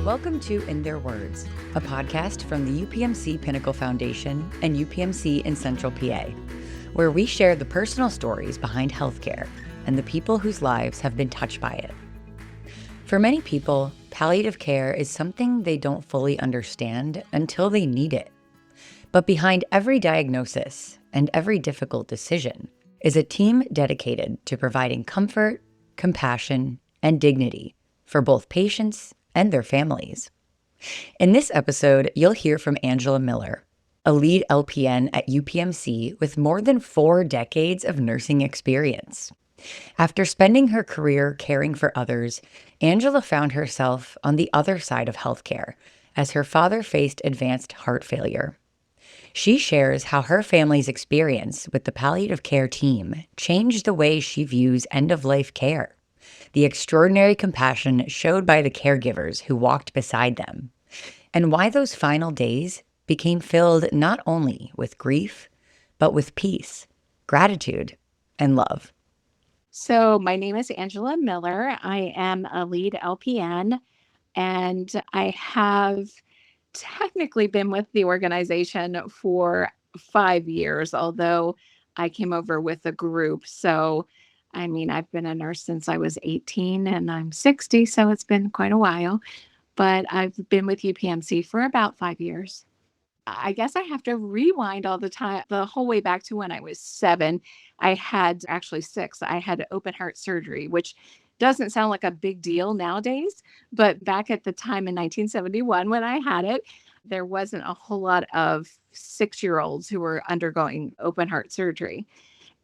Welcome to In Their Words, a podcast from the UPMC Pinnacle Foundation and UPMC in Central PA, where we share the personal stories behind healthcare and the people whose lives have been touched by it. For many people, palliative care is something they don't fully understand until they need it. But behind every diagnosis and every difficult decision is a team dedicated to providing comfort, compassion, and dignity for both patients and their families. In this episode, you'll hear from Angela Miller, a lead LPN at UPMC with more than 4 decades of nursing experience. After spending her career caring for others, Angela found herself on the other side of healthcare as her father faced advanced heart failure. She shares how her family's experience with the palliative care team changed the way she views end-of-life care, the extraordinary compassion showed by the caregivers who walked beside them, and why those final days became filled not only with grief, but with peace, gratitude, and love. So my name is Angela Miller. I am a lead LPN, and I have technically been with the organization for 5 years, although I came over with a group. So, I've been a nurse since I was 18 and I'm 60, so it's been quite a while. But I've been with UPMC for about 5 years. I guess I have to rewind all the time, the whole way back to when I was 7. I had actually 6. I had open heart surgery, which doesn't sound like a big deal nowadays. But back at the time in 1971, when I had it, there wasn't a whole lot of 6-year-olds who were undergoing open heart surgery.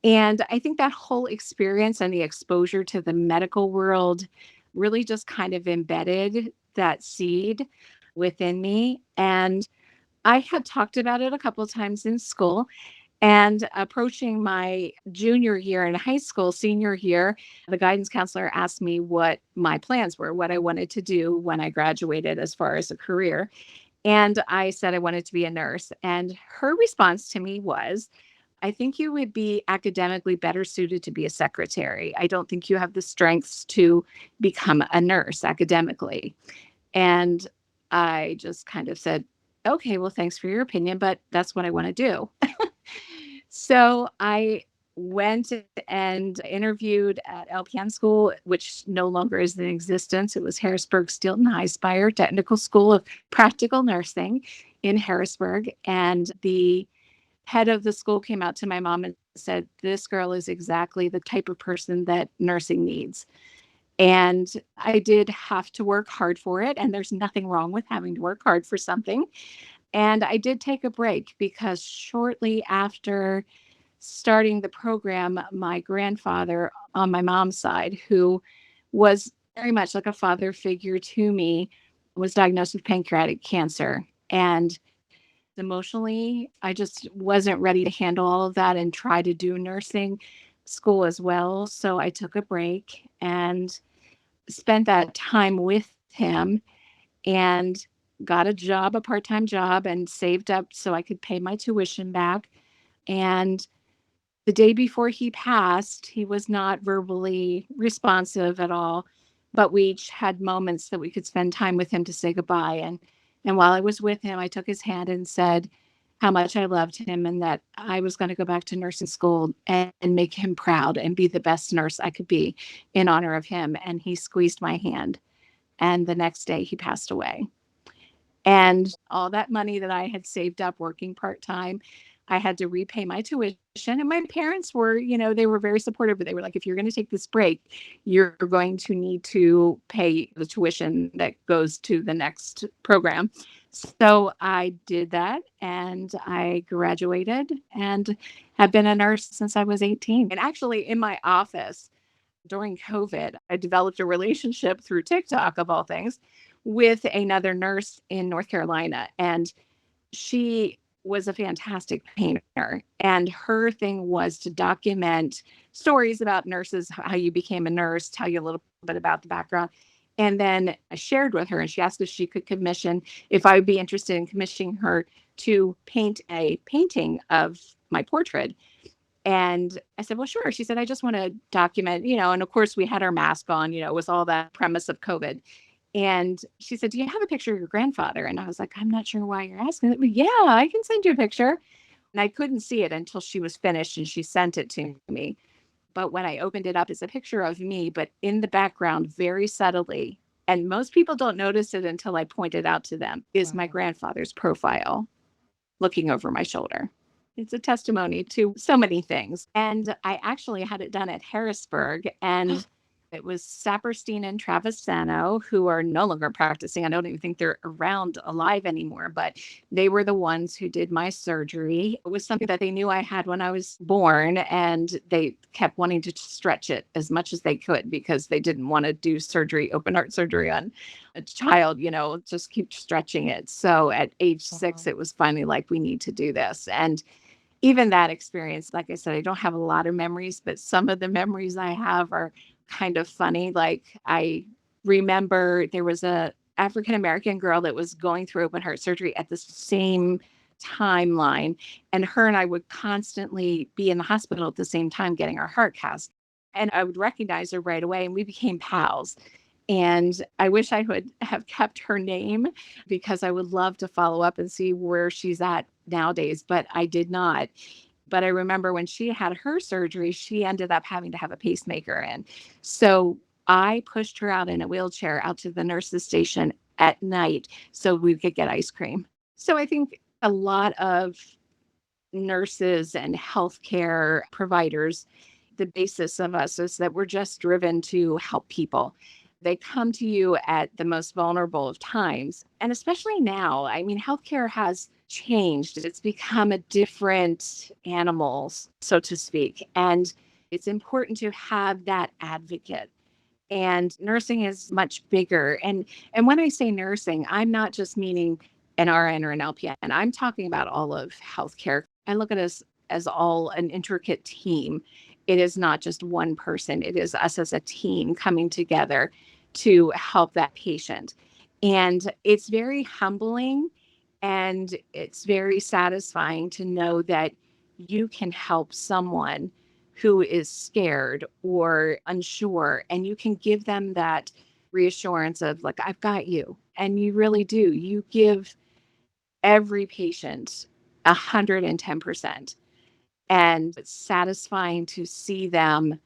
And I think that whole experience and the exposure to the medical world really just kind of embedded that seed within me. And I had talked about it a couple of times in school, and approaching my junior year in high school, senior year, the guidance counselor asked me what my plans were, what I wanted to do when I graduated as far as a career. And I said I wanted to be a nurse. And her response to me was, I think you would be academically better suited to be a secretary. I don't think you have the strengths to become a nurse academically. And I just kind of said, okay, well, thanks for your opinion, but that's what I want to do. So I went and interviewed at LPN school, which no longer is in existence. It was Harrisburg Stilton High Spire Technical School of Practical Nursing in Harrisburg. And the head of the school came out to my mom and said, this girl is exactly the type of person that nursing needs. And I did have to work hard for it. And there's nothing wrong with having to work hard for something. And I did take a break because shortly after starting the program, my grandfather on my mom's side, who was very much like a father figure to me, was diagnosed with pancreatic cancer. And emotionally, I just wasn't ready to handle all of that and try to do nursing school as well. So I took a break and spent that time with him and got a job, a part-time job, and saved up so I could pay my tuition back. And the day before he passed, he was not verbally responsive at all, but we each had moments that we could spend time with him to say goodbye. And while I was with him, I took his hand and said how much I loved him and that I was going to go back to nursing school and make him proud and be the best nurse I could be in honor of him. And he squeezed my hand. And the next day he passed away. And all that money that I had saved up working part-time, I had to repay my tuition. And my parents were, they were very supportive, but they were like, if you're going to take this break, you're going to need to pay the tuition that goes to the next program. So I did that and I graduated and have been a nurse since I was 18. And actually in my office, during COVID, I developed a relationship through TikTok, of all things, with another nurse in North Carolina. And she was a fantastic painter. And her thing was to document stories about nurses, how you became a nurse, tell you a little bit about the background. And then I shared with her, and she asked if she could commission, if I would be interested in commissioning her to paint a painting of my portrait. And I said, well, sure. She said, I just want to document, and of course we had our mask on, it was all that premise of COVID. And she said, "Do you have a picture of your grandfather?" And I was like, "I'm not sure why you're asking." But yeah, I can send you a picture. And I couldn't see it until she was finished and she sent it to me. But when I opened it up, it's a picture of me, but in the background, very subtly, and most people don't notice it until I point it out to them, is my grandfather's profile looking over my shoulder. It's a testimony to so many things. And I actually had it done at Harrisburg, and it was Saperstein and Travisano, who are no longer practicing. I don't even think they're around alive anymore, but they were the ones who did my surgery. It was something that they knew I had when I was born, and they kept wanting to stretch it as much as they could because they didn't want to do surgery, open heart surgery on a child, just keep stretching it. So at age 6, it was finally like, we need to do this. And even that experience, like I said, I don't have a lot of memories, but some of the memories I have are kind of funny. Like I remember there was a African American girl that was going through open heart surgery at the same timeline, and her and I would constantly be in the hospital at the same time getting our heart cast. And I would recognize her right away, and we became pals. And I wish I would have kept her name because I would love to follow up and see where she's at nowadays, but I did not. But I remember when she had her surgery, she ended up having to have a pacemaker in. So I pushed her out in a wheelchair out to the nurse's station at night so we could get ice cream. So I think a lot of nurses and healthcare providers, the basis of us is that we're just driven to help people. They come to you at the most vulnerable of times. And especially now, I mean, healthcare has changed. It's become a different animal, so to speak. And it's important to have that advocate. And nursing is much bigger. And when I say nursing, I'm not just meaning an RN or an LPN. I'm talking about all of healthcare. I look at us as all an intricate team. It is not just one person. It is us as a team coming together to help that patient. And it's very humbling and it's very satisfying to know that you can help someone who is scared or unsure, and you can give them that reassurance of, like, I've got you. And you really do. You give every patient 110%. And it's satisfying to see them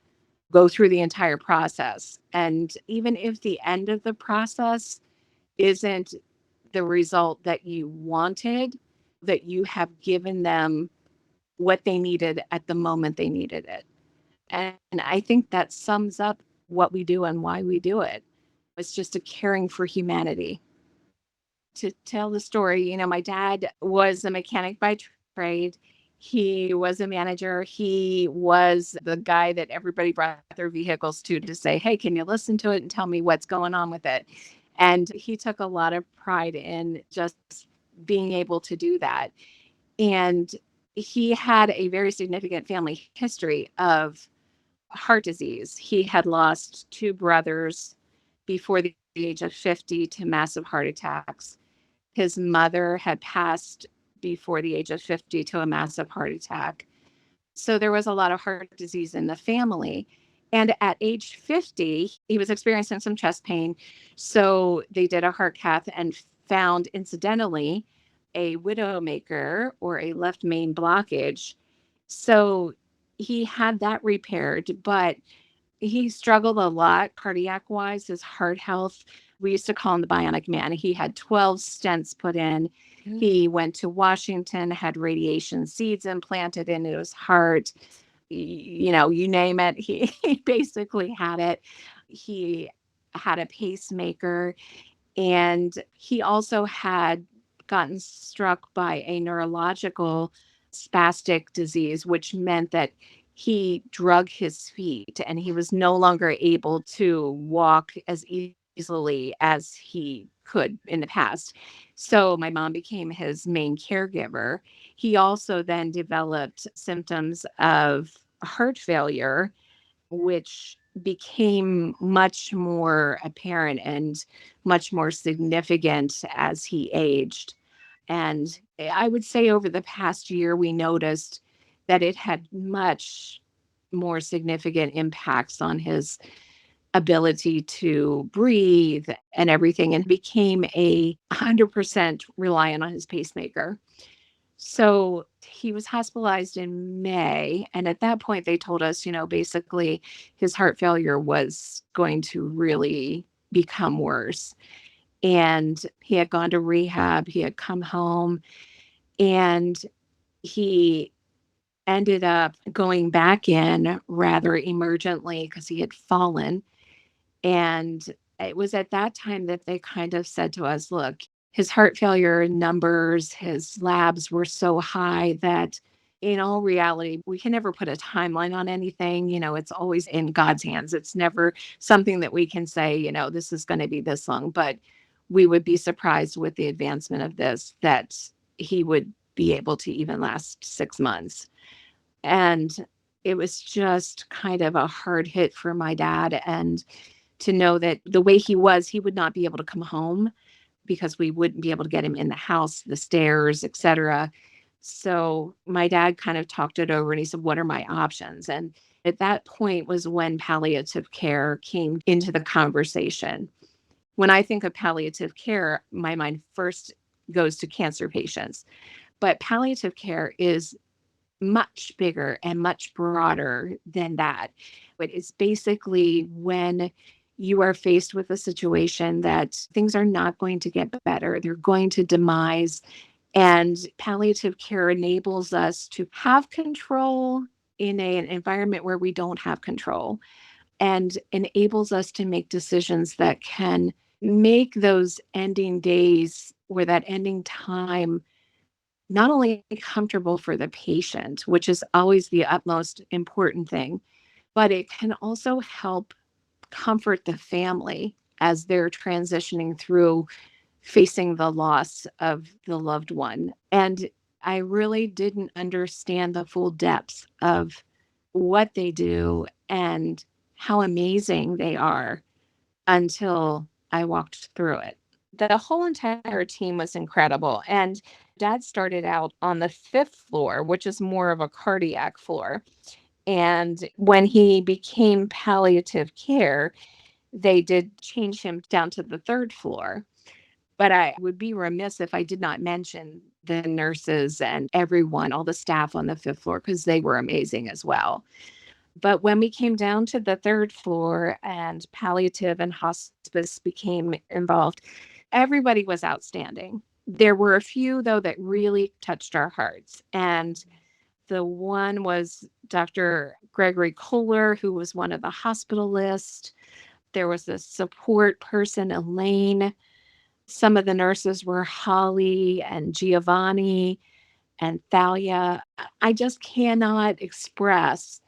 go through the entire process. And even if the end of the process isn't the result that you wanted, that you have given them what they needed at the moment they needed it. And I think that sums up what we do and why we do it. It's just a caring for humanity. To tell the story, my dad was a mechanic by trade. He was a manager. He was the guy that everybody brought their vehicles to say, "Hey, can you listen to it and tell me what's going on with it?" And he took a lot of pride in just being able to do that. And he had a very significant family history of heart disease. He had lost two brothers before the age of 50 to massive heart attacks. His mother had passed before the age of 50 to a massive heart attack. So there was a lot of heart disease in the family. And at age 50, he was experiencing some chest pain. So they did a heart cath and found, incidentally, a widowmaker or a left main blockage. So he had that repaired, but he struggled a lot cardiac wise, his heart health. We used to call him the bionic man. He had 12 stents put in. He went to Washington, had radiation seeds implanted into his heart. You name it. He basically had it. He had a pacemaker, and he also had gotten struck by a neurological spastic disease, which meant that he drug his feet and he was no longer able to walk as easily as he could in the past. So my mom became his main caregiver. He also then developed symptoms of heart failure, which became much more apparent and much more significant as he aged. And I would say over the past year, we noticed that it had much more significant impacts on his ability to breathe and everything, and became 100% reliant on his pacemaker. So he was hospitalized in May. And at that point, they told us, basically his heart failure was going to really become worse. And he had gone to rehab, he had come home, and he ended up going back in rather emergently because he had fallen. And it was at that time that they kind of said to us, look, his heart failure numbers, his labs were so high that in all reality, we can never put a timeline on anything. It's always in God's hands. It's never something that we can say, this is going to be this long. But we would be surprised with the advancement of this that he would be able to even last 6 months. And it was just kind of a hard hit for my dad. And to know that the way he was, he would not be able to come home because we wouldn't be able to get him in the house, the stairs, etc. So my dad kind of talked it over and he said, what are my options? And at that point was when palliative care came into the conversation. When I think of palliative care, my mind first goes to cancer patients. But palliative care is much bigger and much broader than that. But it's basically when you are faced with a situation that things are not going to get better, they're going to demise. And palliative care enables us to have control in an environment where we don't have control, and enables us to make decisions that can make those ending days or that ending time not only comfortable for the patient, which is always the utmost important thing, but it can also help comfort the family as they're transitioning through facing the loss of the loved one. And I really didn't understand the full depths of what they do and how amazing they are until I walked through it. The whole entire team was incredible. And dad started out on the fifth floor, which is more of a cardiac floor. And when he became palliative care, they did change him down to the third floor. But I would be remiss if I did not mention the nurses and everyone, all the staff on the fifth floor, because they were amazing as well. But when we came down to the third floor and palliative and hospice became involved, everybody was outstanding. There were a few, though, that really touched our hearts. And the one was Dr. Gregory Kohler, who was one of the hospitalists. There was a support person, Elaine. Some of the nurses were Holly and Giovanni and Thalia. I just cannot express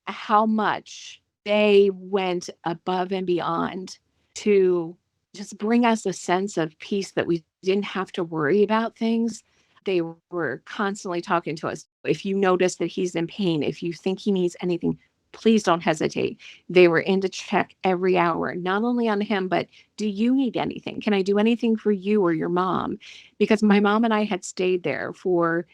how much they went above and beyond to just bring us a sense of peace that we didn't have to worry about things. They were constantly talking to us. If you notice that he's in pain, if you think he needs anything, please don't hesitate. They were in to check every hour, not only on him, but do you need anything? Can I do anything for you or your mom? Because my mom and I had stayed there for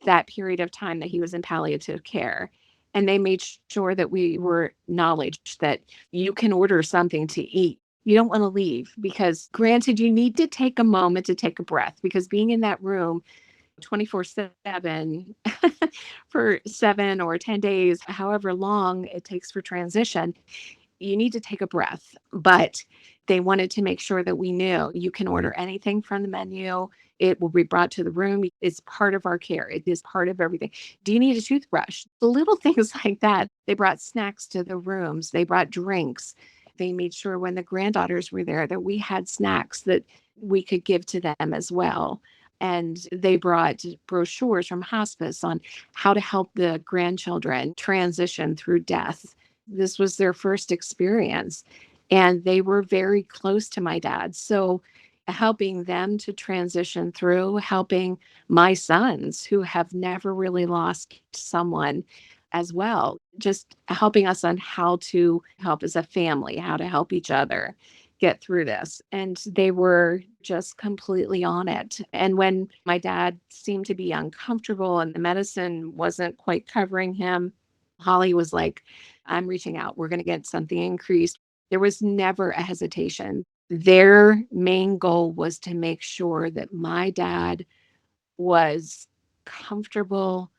that period of time that he was in palliative care. And they made sure that we were acknowledged that you can order something to eat. You don't want to leave because, granted, you need to take a moment to take a breath because being in that room 24/7 for 7 or 10 days, however long it takes for transition, you need to take a breath. But they wanted to make sure that we knew you can order anything from the menu. It will be brought to the room. It's part of our care. It is part of everything. Do you need a toothbrush? The little things like that. They brought snacks to the rooms. They brought drinks. They made sure when the granddaughters were there that we had snacks that we could give to them as well. And they brought brochures from hospice on how to help the grandchildren transition through death. This was their first experience. And they were very close to my dad. So helping them to transition through, helping my sons who have never really lost someone as well, just helping us on how to help as a family, how to help each other get through this. And they were just completely on it. And when my dad seemed to be uncomfortable and the medicine wasn't quite covering him, Holly was like, I'm reaching out. We're going to get something increased. There was never a hesitation. Their main goal was to make sure that my dad was comfortable,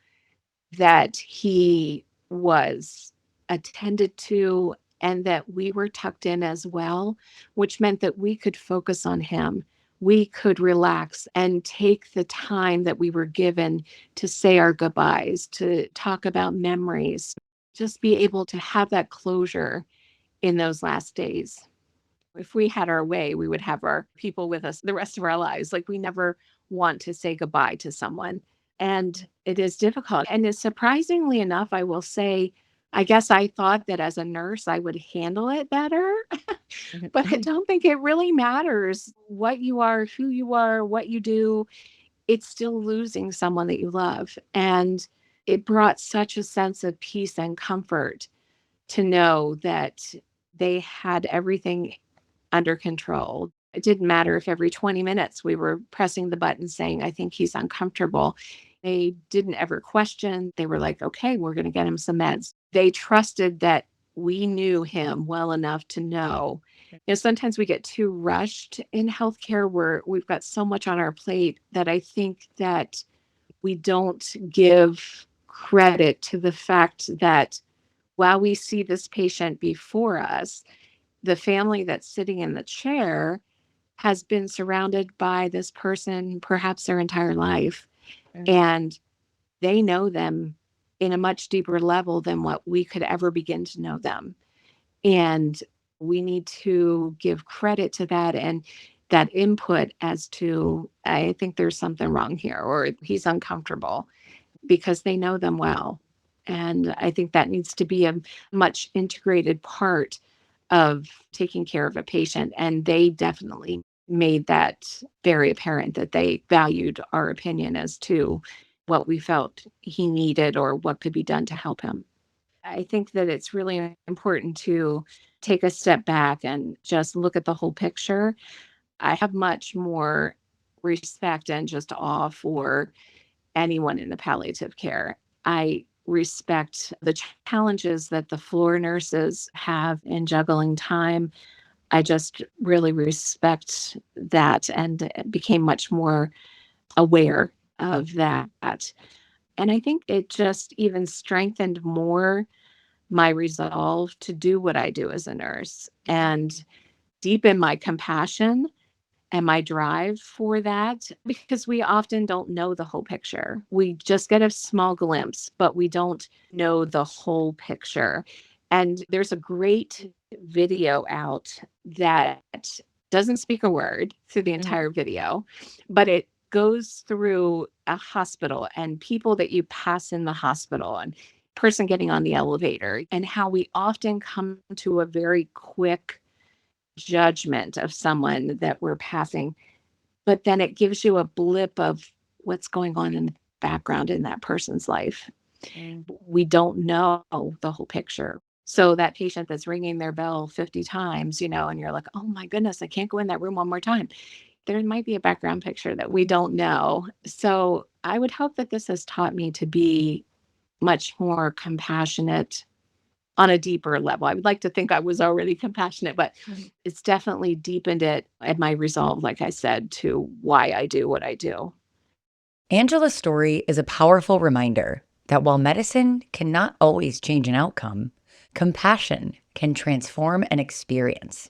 that he was attended to, and that we were tucked in as well, which meant that we could focus on him. We could relax and take the time that we were given to say our goodbyes, to talk about memories, just be able to have that closure in those last days. If we had our way, we would have our people with us the rest of our lives. Like, we never want to say goodbye to someone. And it is difficult. And it's surprisingly enough, I will say, I guess I thought that as a nurse, I would handle it better, but I don't think it really matters what you are, who you are, what you do. It's still losing someone that you love. And it brought such a sense of peace and comfort to know that they had everything under control. It didn't matter if every 20 minutes we were pressing the button saying, I think he's uncomfortable. They didn't ever question. They were like, okay, we're going to get him some meds. They trusted that we knew him well enough to know. Sometimes we get too rushed in healthcare where we've got so much on our plate that I think that we don't give credit to the fact that while we see this patient before us, the family that's sitting in the chair has been surrounded by this person perhaps their entire life. And they know them in a much deeper level than what we could ever begin to know them. And we need to give credit to that and that input as to, I think there's something wrong here, or he's uncomfortable, because they know them well. And I think that needs to be a much integrated part of taking care of a patient. And they definitely made that very apparent, that they valued our opinion as to what we felt he needed or what could be done to help him. I think that it's really important to take a step back and just look at the whole picture. I have much more respect and just awe for anyone in the palliative care. I respect the challenges that the floor nurses have in juggling time. I just really respect that and became much more aware of that. And I think it just even strengthened more my resolve to do what I do as a nurse and deepen my compassion and my drive for that, because we often don't know the whole picture. We just get a small glimpse, but we don't know the whole picture. And there's a great video out that doesn't speak a word through the entire video, but it goes through a hospital and people that you pass in the hospital and person getting on the elevator, and how we often come to a very quick judgment of someone that we're passing, but then it gives you a blip of what's going on in the background in that person's life. We don't know the whole picture. So that patient that's ringing their bell 50 times, and you're like, oh my goodness, I can't go in that room one more time. There might be a background picture that we don't know. So I would hope that this has taught me to be much more compassionate on a deeper level. I would like to think I was already compassionate, but it's definitely deepened it and my resolve, like I said, to why I do what I do. Angela's story is a powerful reminder that while medicine cannot always change an outcome, compassion can transform an experience.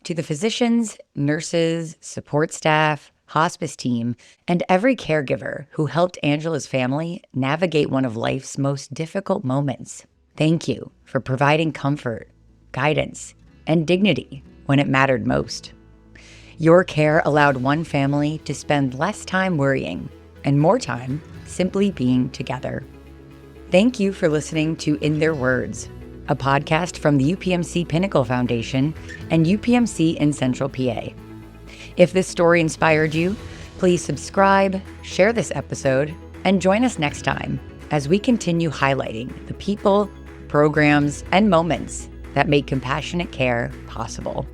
To the physicians, nurses, support staff, hospice team, and every caregiver who helped Angela's family navigate one of life's most difficult moments, thank you for providing comfort, guidance, and dignity when it mattered most. Your care allowed one family to spend less time worrying and more time simply being together. Thank you for listening to In Their Words, a podcast from the UPMC Pinnacle Foundation and UPMC in Central PA. If this story inspired you, please subscribe, share this episode, and join us next time as we continue highlighting the people, programs, and moments that make compassionate care possible.